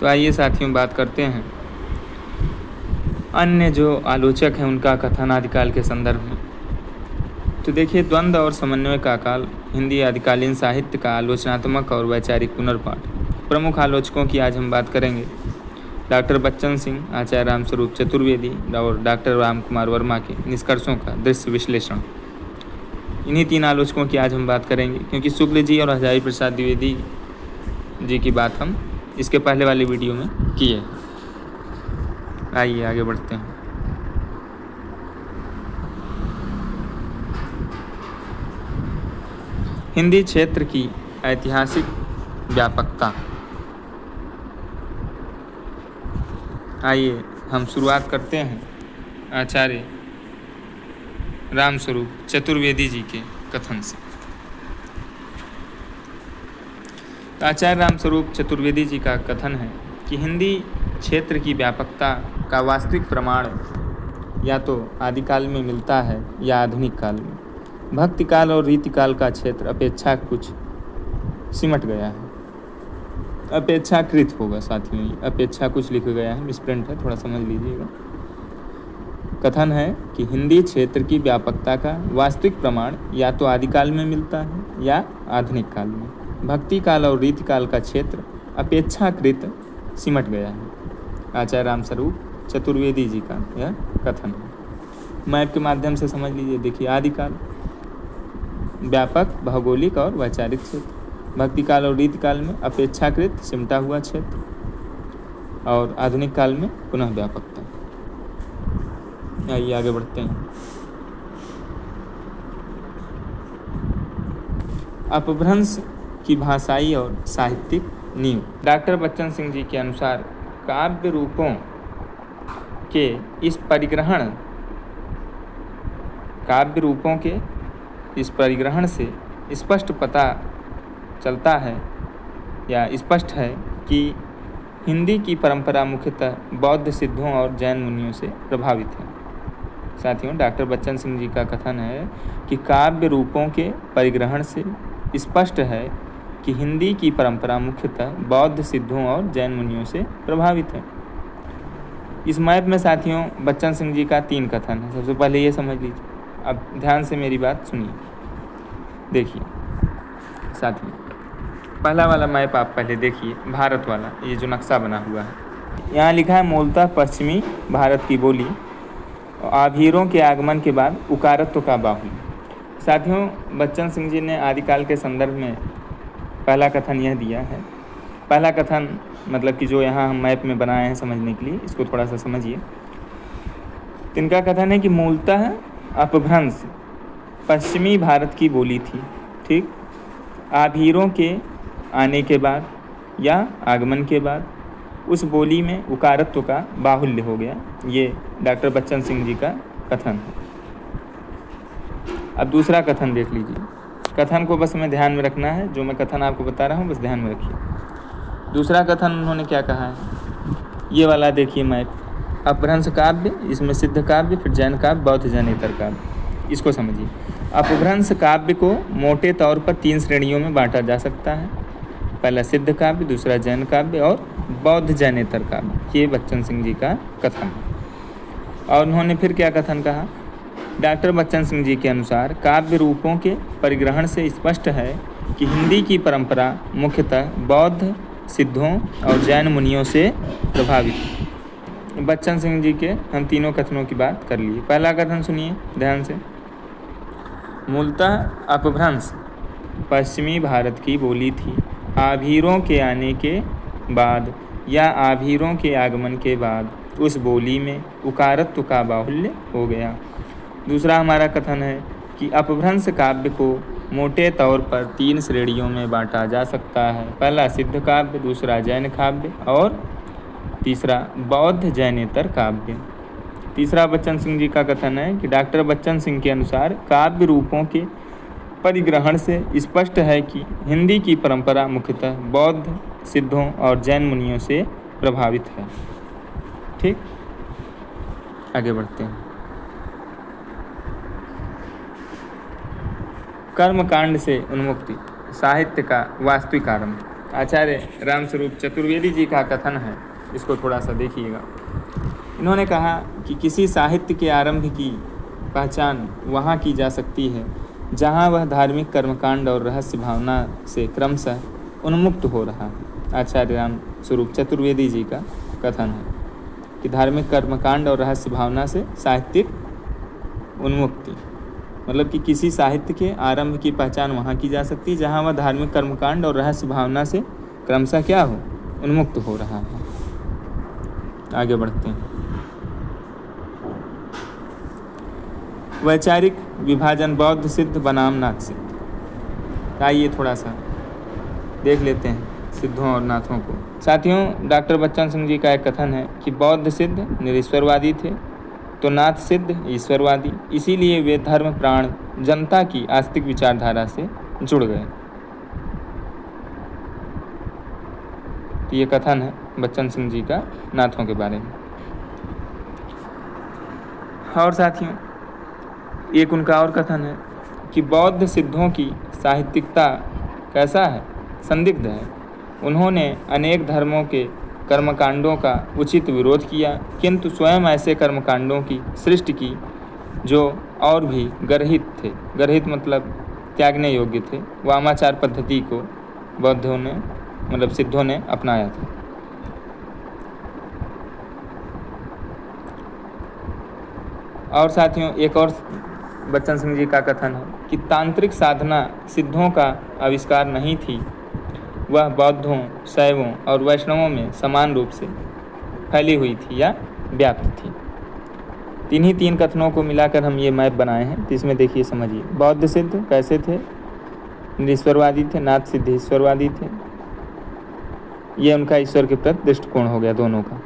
तो आइए साथियों बात करते हैं अन्य जो आलोचक हैं उनका कथन आदिकाल के संदर्भ में। तो देखिए, द्वंद्व और समन्वय का काल हिंदी आदिकालीन साहित्य का आलोचनात्मक और वैचारिक पुनर्पाठ। प्रमुख आलोचकों की आज हम बात करेंगे। डॉक्टर बच्चन सिंह, आचार्य रामस्वरूप चतुर्वेदी और डॉक्टर राम कुमार वर्मा के निष्कर्षों का दृश्य विश्लेषण। इन्हीं तीन आलोचकों की आज हम बात करेंगे, क्योंकि शुक्ल जी और हजारी प्रसाद द्विवेदी जी की बात हम इसके पहले वाले वीडियो में किए। आइए आगे बढ़ते हैं। हिंदी क्षेत्र की ऐतिहासिक व्यापकता। आइए हम शुरुआत करते हैं आचार्य रामस्वरूप चतुर्वेदी जी के कथन से। आचार्य रामस्वरूप चतुर्वेदी जी का कथन है कि हिंदी क्षेत्र की व्यापकता का वास्तविक प्रमाण या तो आदिकाल में मिलता है या आधुनिक काल में। भक्ति काल और रीति काल का क्षेत्र अपेक्षा कुछ सिमट गया है। अपेक्षाकृत होगा साथियों, अपेक्षा कुछ लिखा गया है, मिसप्रिंट है, थोड़ा समझ लीजिएगा। कथन है कि हिंदी क्षेत्र की व्यापकता का वास्तविक प्रमाण या तो आदिकाल में मिलता है या आधुनिक काल में। भक्ति काल और रीति काल का क्षेत्र अपेक्षाकृत सिमट गया है। आचार्य रामस्वरूप चतुर्वेदी जी का यह कथन है। मैप के माध्यम से समझ लीजिए। देखिए, आदिकाल व्यापक भौगोलिक और वैचारिक क्षेत्र, भक्ति काल और रीति काल में अपेक्षाकृत सिमटा हुआ क्षेत्र, और आधुनिक काल में पुनः व्यापकता। आइए आगे बढ़ते हैं। अपभ्रंश की भाषाई और साहित्यिक नींव। डॉक्टर बच्चन सिंह जी के अनुसार काव्य रूपों के इस परिग्रहण से स्पष्ट पता चलता है या स्पष्ट है कि हिंदी की परंपरा मुख्यतः बौद्ध सिद्धों और जैन मुनियों से प्रभावित है। साथियों, डॉक्टर बच्चन सिंह जी का कथन है कि काव्य रूपों के परिग्रहण से स्पष्ट है कि हिंदी की परंपरा मुख्यतः बौद्ध सिद्धों और जैन मुनियों से प्रभावित है। इस मैप में साथियों बच्चन सिंह जी का 3 कथन है। सबसे पहले ये समझ लीजिए, अब ध्यान से मेरी बात सुनिए। देखिए साथियों, पहला वाला मैप आप पहले देखिए, भारत वाला, ये जो नक्शा बना हुआ है। यहाँ लिखा है मूलतः पश्चिमी भारत की बोली, आभीरों के आगमन के बाद उकारत्व का बाहुल्य। साथियों, बच्चन सिंह जी ने आदिकाल के संदर्भ में पहला कथन यह दिया है। पहला कथन मतलब कि जो यहाँ हम मैप में बनाए हैं समझने के लिए, इसको थोड़ा सा समझिए। इनका कथन है कि मूलतः अपभ्रंश पश्चिमी भारत की बोली थी, ठीक। आभीरों के आने के बाद या आगमन के बाद उस बोली में उकारत्व का बाहुल्य हो गया। ये डॉक्टर बच्चन सिंह जी का कथन है। अब दूसरा कथन देख लीजिए। कथन को बस हमें ध्यान में रखना है, जो मैं कथन आपको बता रहा हूँ बस ध्यान में रखिए। दूसरा कथन उन्होंने क्या कहा है, ये वाला देखिए मैप। अपभ्रंश काव्य, इसमें सिद्ध काव्य, फिर जैन काव्य, बौद्ध जैनेतर काव्य। इसको समझिए। अपभ्रंश काव्य को मोटे तौर पर 3 श्रेणियों में बांटा जा सकता है। पहला सिद्ध काव्य, दूसरा जैन काव्य और बौद्ध जैनेतर काव्य। ये बच्चन सिंह जी का कथन है। और उन्होंने फिर क्या कथन कहा, डॉक्टर बच्चन सिंह जी के अनुसार काव्य रूपों के परिग्रहण से स्पष्ट है कि हिंदी की परंपरा मुख्यतः बौद्ध सिद्धों और जैन मुनियों से प्रभावित है। बच्चन सिंह जी के हम तीनों कथनों की बात कर लिए। पहला कथन सुनिए ध्यान से। मूलतः अपभ्रंश पश्चिमी भारत की बोली थी। आभीरों के आने के बाद या आभीरों के आगमन के बाद उस बोली में उकारत्व का बाहुल्य हो गया। दूसरा हमारा कथन है कि अपभ्रंश काव्य को मोटे तौर पर 3 श्रेणियों में बांटा जा सकता है। पहला सिद्ध काव्य, दूसरा जैन काव्य और तीसरा बौद्ध जैनेतर काव्य। तीसरा बच्चन सिंह जी का कथन है कि डॉक्टर बच्चन सिंह के अनुसार काव्य रूपों के परिग्रहण से स्पष्ट है कि हिंदी की परंपरा मुख्यतः बौद्ध सिद्धों और जैन मुनियों से प्रभावित है। ठीक, आगे बढ़ते हैं। कर्मकांड से उन्मुक्ति, साहित्य का वास्तविक आरंभ। आचार्य रामस्वरूप चतुर्वेदी जी का कथन है, इसको थोड़ा सा देखिएगा। इन्होंने कहा कि किसी साहित्य के आरंभ की पहचान वहाँ की जा सकती है जहाँ वह धार्मिक कर्मकांड और रहस्य भावना से क्रमशः उन्मुक्त हो रहा है। आचार्य रामस्वरूप चतुर्वेदी जी का कथन है कि धार्मिक कर्मकांड और रहस्य भावना से साहित्यिक उन्मुक्ति, मतलब कि किसी साहित्य के आरंभ की पहचान वहाँ की जा सकती है जहाँ वह धार्मिक कर्मकांड और रहस्य भावना से क्रमशः क्या हो, उन्मुक्त हो रहा है। आगे बढ़ते हैं। वैचारिक विभाजन बौद्ध सिद्ध बनाम नाथ सिद्ध। आइए थोड़ा सा देख लेते हैं सिद्धों और नाथों को। साथियों, डॉक्टर बच्चन सिंह जी का एक कथन है कि बौद्ध सिद्ध निरीश्वरवादी थे तो नाथ सिद्ध ईश्वरवादी, इसीलिए वे धर्म प्राण जनता की आस्तिक विचारधारा से जुड़ गए। तो ये कथन है बच्चन सिंह जी का नाथों के बारे में। और साथियों, एक उनका और कथन है कि बौद्ध सिद्धों की साहित्यिकता कैसा है, संदिग्ध है। उन्होंने अनेक धर्मों के कर्मकांडों का उचित विरोध किया, किंतु स्वयं ऐसे कर्मकांडों की सृष्टि की जो और भी गर्हित थे। गर्हित मतलब त्यागने योग्य थे। वामाचार पद्धति को बौद्धों ने मतलब सिद्धों ने अपनाया था। और साथियों, एक और बच्चन सिंह जी का कथन है कि तांत्रिक साधना सिद्धों का आविष्कार नहीं थी, वह बौद्धों, शैवों और वैष्णवों में समान रूप से फैली हुई थी या व्याप्त थी। तीन ही तीन कथनों को मिलाकर हम ये मैप बनाए हैं, तो इसमें देखिए समझिए। बौद्ध सिद्ध कैसे थे, निरीश्वरवादी थे, नाथ सिद्ध ईश्वरवादी थे। ये उनका ईश्वर के प्रति दृष्टिकोण हो गया दोनों का।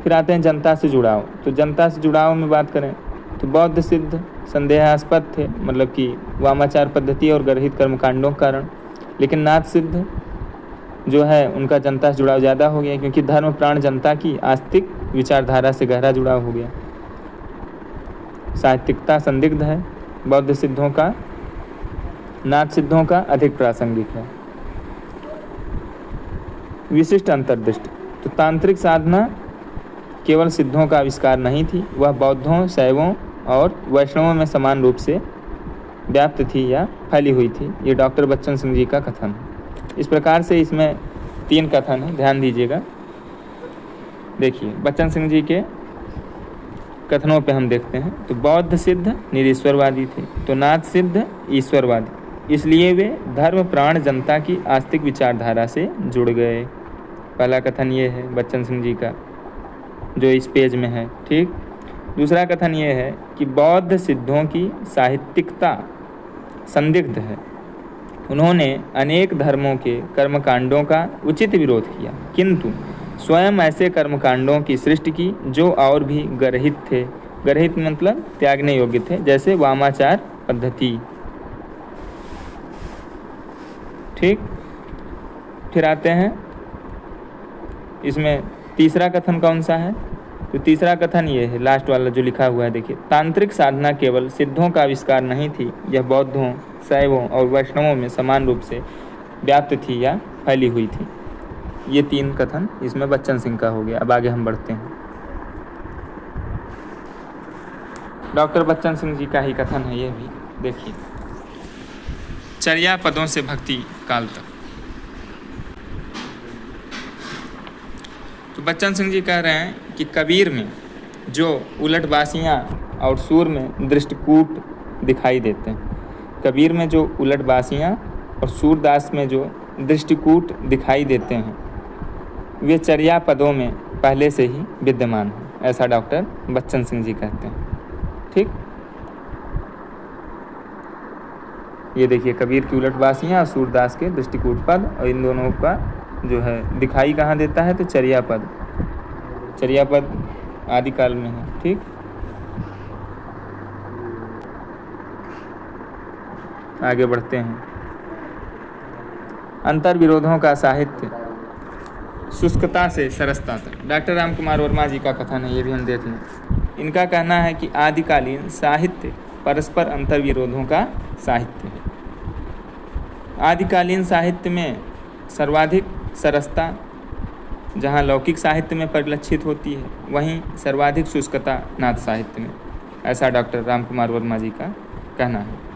फिर आते हैं जनता से जुड़ाव। तो जनता से जुड़ाव में बात करें तो बौद्ध सिद्ध संदेहास्पद थे, मतलब कि वामाचार पद्धति और गर्हित कर्मकांडों के कारण। लेकिन नाथ सिद्ध जो है उनका जनता से जुड़ाव ज़्यादा हो गया, क्योंकि धर्म प्राण जनता की आस्तिक विचारधारा से गहरा जुड़ाव हो गया। साहित्यिकता संदिग्ध है बौद्ध सिद्धों का, नाथ सिद्धों का अधिक प्रासंगिक है। विशिष्ट अंतर्दृष्टि। तो तांत्रिक साधना केवल सिद्धों का आविष्कार नहीं थी, वह बौद्धों, शैवों और वैष्णवों में समान रूप से व्याप्त थी या फैली हुई थी। ये डॉक्टर बच्चन सिंह जी का कथन है। इस प्रकार से इसमें तीन कथन है, ध्यान दीजिएगा। देखिए बच्चन सिंह जी के कथनों पे हम देखते हैं। तो बौद्ध सिद्ध निरीश्वरवादी थे तो नाथ सिद्ध ईश्वरवादी, इसलिए वे धर्म प्राण जनता की आस्तिक विचारधारा से जुड़ गए। पहला कथन ये है बच्चन सिंह जी का, जो इस पेज में है। ठीक। दूसरा कथन ये है कि बौद्ध सिद्धों की साहित्यिकता संदिग्ध है। उन्होंने अनेक धर्मों के कर्मकांडों का उचित विरोध किया, किंतु स्वयं ऐसे कर्मकांडों की सृष्टि की जो और भी गर्हित थे। गर्हित मतलब त्यागने योग्य थे, जैसे वामाचार पद्धति। ठीक। फिर आते हैं इसमें तीसरा कथन कौन सा है। तो तीसरा कथन ये है, लास्ट वाला जो लिखा हुआ है, देखिए। तांत्रिक साधना केवल सिद्धों का आविष्कार नहीं थी, यह बौद्धों, शैवों और वैष्णवों में समान रूप से व्याप्त थी या फैली हुई थी। ये तीन कथन इसमें बच्चन सिंह का हो गया। अब आगे हम बढ़ते हैं। डॉक्टर बच्चन सिंह जी का ही कथन है ये भी, देखिए। चर्या पदों से भक्ति काल तक। तो बच्चन सिंह जी कह रहे हैं कि कबीर में जो उलटबासियाँ और सूर में दृष्टिकूट दिखाई देते हैं, कबीर में जो उलटबासियाँ और सूरदास में जो दृष्टिकूट दिखाई देते हैं, वे चर्या पदों में पहले से ही विद्यमान हैं, ऐसा डॉक्टर बच्चन सिंह जी कहते हैं। ठीक। ये देखिए कबीर की उलटबासियाँ और सूरदास के दृष्टिकूट पद, और इन दोनों का जो है दिखाई कहाँ देता है, तो चर्या पद। चर्या पद आदिकाल में है। ठीक। आगे बढ़ते हैं। अंतर विरोधों का साहित्य शुष्कता से सरसता तक। डॉक्टर राम कुमार वर्मा जी का कथन है, ये भी हम देख लें। इनका कहना है कि आदिकालीन साहित्य परस्पर अंतर विरोधों का साहित्य है। आदिकालीन साहित्य में सर्वाधिक सरसता जहाँ लौकिक साहित्य में परिलक्षित होती है, वहीं सर्वाधिक शुष्कता नाथ साहित्य में, ऐसा डॉक्टर राम कुमार वर्मा जी का कहना है।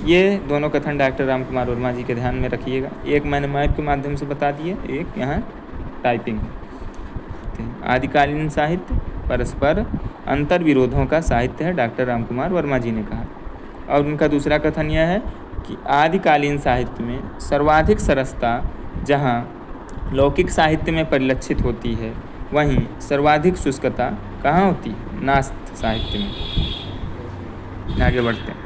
ये दोनों कथन डॉक्टर राम कुमार वर्मा जी के ध्यान में रखिएगा। एक मैंने मैप के माध्यम से बता दिए, एक यहाँ टाइपिंग है। आदिकालीन साहित्य परस्पर अंतर विरोधों का साहित्य है, डॉक्टर राम कुमार वर्मा जी ने कहा। और उनका दूसरा कथन यह है कि आदिकालीन साहित्य में सर्वाधिक सरसता जहाँ लौकिक साहित्य में परिलक्षित होती है, वहीं सर्वाधिक शुष्कता कहाँ होती है? नाथ साहित्य में। आगे बढ़ते हैं।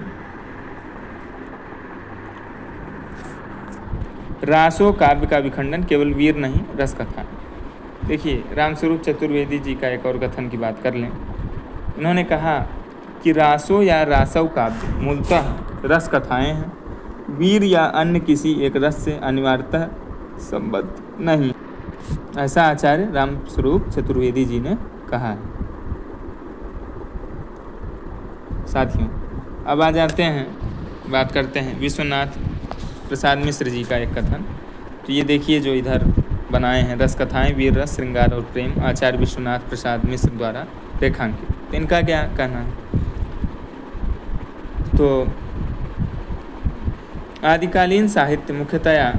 रासो काव्य का विखंडन केवल वीर नहीं, रस कथा। देखिए, रामस्वरूप चतुर्वेदी जी का एक और कथन की बात कर लें। उन्होंने कहा कि रासो या रासव काव्य मूलतः रस कथाएँ हैं, वीर या अन्य किसी एक रस से अनिवार्यतः संबद्ध नहीं, ऐसा आचार्य रामस्वरूप चतुर्वेदी जी ने कहा है। साथियों, अब आ जाते हैं, बात करते हैं विश्वनाथ प्रसाद मिश्र जी का एक कथन। तो ये देखिए जो इधर बनाए हैं, रस कथाएँ, वीर रस, श्रृंगार और प्रेम, आचार्य विश्वनाथ प्रसाद मिश्र द्वारा रेखांकित। तो इनका क्या कहना है? तो आदिकालीन साहित्य मुख्यतया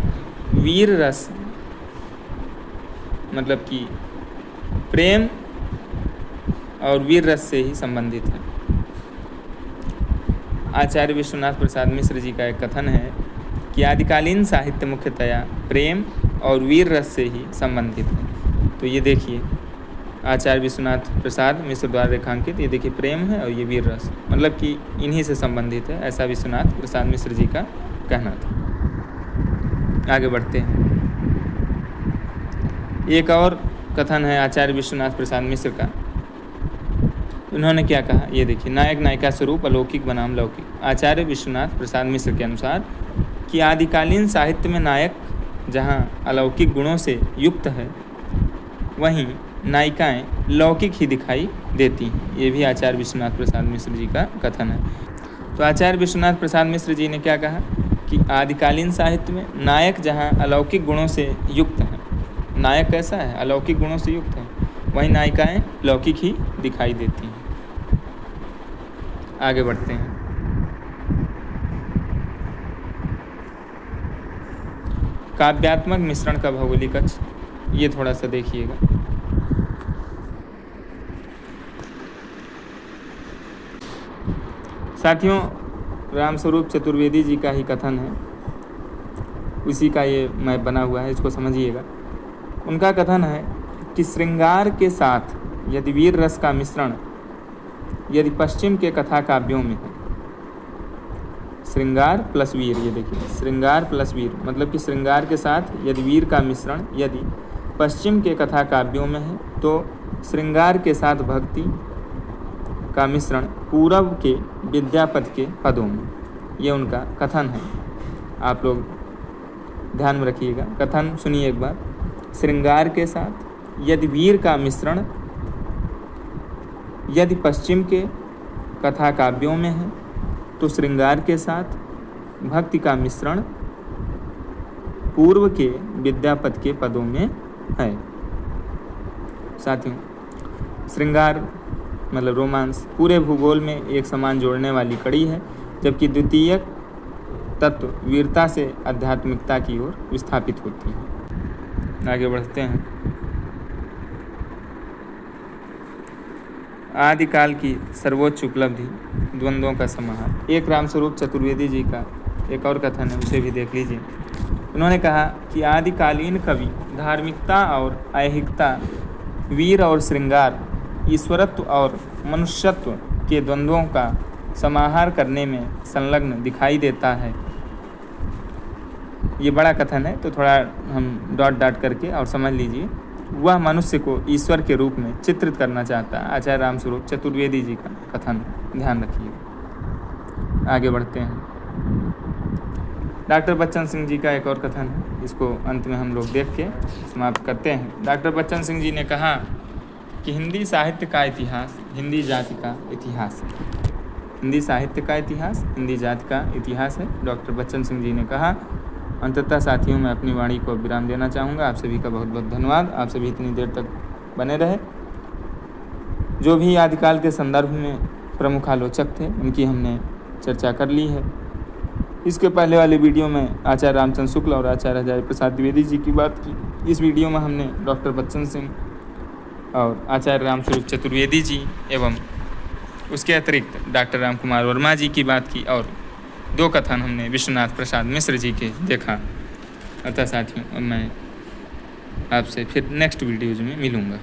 वीर रस मतलब कि प्रेम और वीर रस से ही संबंधित है। आचार्य विश्वनाथ प्रसाद मिश्र जी का एक कथन है कि आदिकालीन साहित्य मुख्यतया प्रेम और वीर रस से ही संबंधित है। तो ये देखिए आचार्य विश्वनाथ प्रसाद मिश्र द्वारा रेखांकित, ये देखिए प्रेम है और ये वीर रस, मतलब कि इन्हीं से संबंधित है, ऐसा विश्वनाथ प्रसाद मिश्र जी का कहना था। आगे बढ़ते हैं। एक और कथन है आचार्य विश्वनाथ प्रसाद मिश्र का। उन्होंने क्या कहा, ये देखिए, नायक नायिका स्वरूप अलौकिक बनाम लौकिक। आचार्य विश्वनाथ प्रसाद मिश्र के अनुसार कि आदिकालीन साहित्य में नायक जहाँ अलौकिक गुणों से युक्त है, वहीं नायिकाएं लौकिक ही दिखाई देती हैं। ये भी आचार्य विश्वनाथ प्रसाद मिश्र जी का कथन है। तो आचार्य विश्वनाथ प्रसाद मिश्र जी ने क्या कहा कि आदिकालीन साहित्य में नायक जहाँ अलौकिक गुणों से युक्त है, नायक कैसा है? अलौकिक गुणों से युक्त है, वहीं नायिकाएं लौकिक ही दिखाई देती हैं। आगे बढ़ते हैं। काव्यात्मक मिश्रण का भौगोलिक अक्ष, ये थोड़ा सा देखिएगा। साथियों, रामस्वरूप चतुर्वेदी जी का ही कथन है, उसी का ये मैप बना हुआ है, इसको समझिएगा। उनका कथन है कि श्रृंगार के साथ यदि वीर रस का मिश्रण यदि पश्चिम के कथा काव्यों में है, श्रृंगार प्लस वीर, ये देखिए श्रृंगार प्लस वीर, मतलब कि श्रृंगार के साथ यदि वीर का मिश्रण यदि पश्चिम के कथा काव्यों में है, तो श्रृंगार के साथ भक्ति का मिश्रण पूरब के विद्यापति के पदों में, ये उनका कथन है। आप लोग ध्यान में रखिएगा, कथन सुनिए एक बार। श्रृंगार के साथ यदि वीर का मिश्रण यदि पश्चिम के कथा काव्यों में है, तो श्रृंगार के साथ भक्ति का मिश्रण पूर्व के विद्यापति के पदों में है। साथियों, श्रृंगार मतलब रोमांस पूरे भूगोल में एक समान जोड़ने वाली कड़ी है, जबकि द्वितीय तत्व वीरता से आध्यात्मिकता की ओर विस्थापित होती है। आगे बढ़ते हैं। आदिकाल की सर्वोच्च उपलब्धि द्वंद्वों का समाहार, एक रामस्वरूप चतुर्वेदी जी का एक और कथन है, उसे भी देख लीजिए। उन्होंने कहा कि आदिकालीन कवि धार्मिकता और ऐहिकता, वीर और श्रृंगार, ईश्वरत्व और मनुष्यत्व के द्वंद्वों का समाहार करने में संलग्न दिखाई देता है। ये बड़ा कथन है, तो थोड़ा हम डॉट डॉट करके और समझ लीजिए। वह मनुष्य को ईश्वर के रूप में चित्रित करना चाहता है, आचार्य रामस्वरूप चतुर्वेदी जी का कथन, ध्यान रखिए। आगे बढ़ते हैं। डॉक्टर बच्चन सिंह जी का एक और कथन है, इसको अंत में हम लोग देख के समाप्त करते हैं। डॉक्टर बच्चन सिंह जी ने कहा कि हिंदी साहित्य का इतिहास हिंदी जाति का इतिहास है। हिंदी साहित्य का इतिहास हिंदी जाति का इतिहास है। डॉक्टर बच्चन सिंह जी ने कहा अंततः साथियों मैं अपनी वाणी को विराम देना चाहूँगा। आप सभी का बहुत बहुत धन्यवाद। आप सभी इतनी देर तक बने रहे। जो भी आदिकाल के संदर्भ में प्रमुख आलोचक थे उनकी हमने चर्चा कर ली है। इसके पहले वाले वीडियो में आचार्य रामचंद्र शुक्ल और आचार्य हजारी प्रसाद द्विवेदी जी की बात की। इस वीडियो में हमने डॉक्टर बच्चन सिंह और आचार्य रामस्वरूप चतुर्वेदी जी एवं उसके अतिरिक्त डॉक्टर राम कुमार वर्मा जी की बात की और 2 कथन हमने विश्वनाथ प्रसाद मिश्र जी के देखा। अतः साथियों मैं आपसे फिर नेक्स्ट वीडियोज़ में मिलूँगा।